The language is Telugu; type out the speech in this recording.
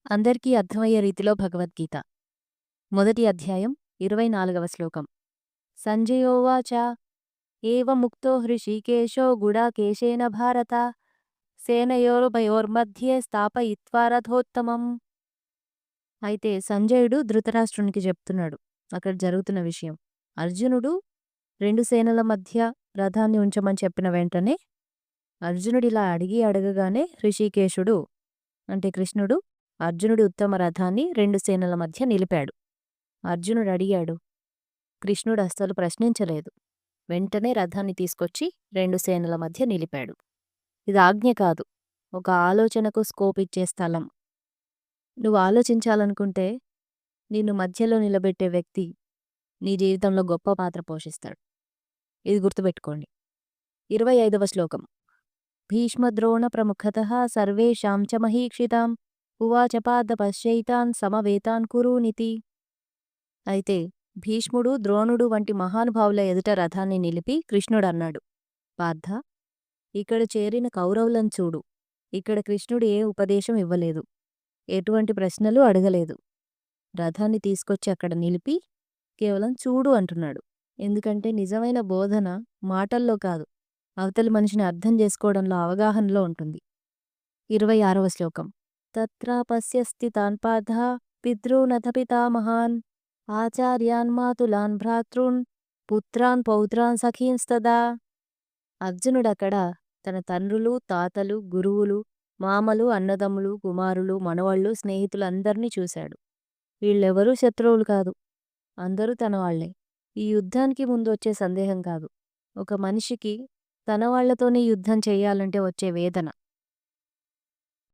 అందరికీ అర్థమయ్యే రీతిలో భగవద్గీత. మొదటి అధ్యాయం 24వ శ్లోకం. సంజయోవాచ ఏవముక్తో హృషీకేశో గుడాకేశేన భారత సేనయోరుభయోర్మధ్యే స్థాపయిత్వా రథోత్తమం. అయితే సంజయుడు ధృతరాష్ట్రునికి చెప్తున్నాడు అక్కడ జరుగుతున్న విషయం. అర్జునుడు 2 సేనల మధ్య రథాన్ని ఉంచమని చెప్పిన వెంటనే అర్జునుడిలా అడగగానే హృషీకేశుడు అంటే కృష్ణుడు అర్జునుడి ఉత్తమ రథాన్ని 2 సేనల మధ్య నిలిపాడు. అర్జునుడు అడిగాడు. కృష్ణుడు అస్సలు ప్రశ్నించలేదు. వెంటనే రథాన్ని తీసుకొచ్చి 2 సేనల మధ్య నిలిపాడు. ఇది ఆజ్ఞ కాదు, ఒక ఆలోచనకు స్కోప్ ఇచ్చే స్థలం. నువ్వు ఆలోచించాలనుకుంటే నిన్ను మధ్యలో నిలబెట్టే వ్యక్తి నీ జీవితంలో గొప్ప పాత్ర పోషిస్తాడు. ఇది గుర్తుపెట్టుకోండి. 25వ శ్లోకం. భీష్మద్రోణ ప్రముఖతః సర్వేషాం చ మహీక్షితాం ఉవాచ పార్థ పశ్యైతాన్ సమవేతాన్ కురూనితి. అయితే భీష్ముడు ద్రోణుడు వంటి మహానుభావుల ఎదుట రథాన్ని నిలిపి కృష్ణుడు అన్నాడు, పార్థ, ఇక్కడ చేరిన కౌరవులను చూడు. ఇక్కడ కృష్ణుడు ఏ ఉపదేశం ఇవ్వలేదు, ఎటువంటి ప్రశ్నలు అడగలేదు. రథాన్ని తీసుకొచ్చి అక్కడ నిలిపి కేవలం చూడు అంటున్నాడు. ఎందుకంటే నిజమైన బోధన మాటల్లో కాదు, అవతలి మనిషిని అర్థం చేసుకోవడంలో, అవగాహనలో ఉంటుంది. 26వ శ్లోకం. తత్రాపశ్య స్థితాన్ పార్థ పితॄనథ పితామహాన్ ఆచార్యాన్ మాతులాన్ భ్రాతॄన్ పుత్రాన్ పౌత్రాన్ సఖీన్స్తదా. అర్జునుడక్కడ తన తండ్రులు, తాతలు, గురువులు, మామలు, అన్నదమ్ములు, కుమారులు, మనవళ్ళు, స్నేహితులందర్నీ చూశాడు. వీళ్ళెవరూ శత్రువులు కాదు, అందరూ తన వాళ్లే. ఈ యుద్ధానికి ముందు వచ్చే సందేహం కాదు, ఒక మనిషికి తన వాళ్లతోనే యుద్ధం చెయ్యాలంటే వచ్చే వేదన.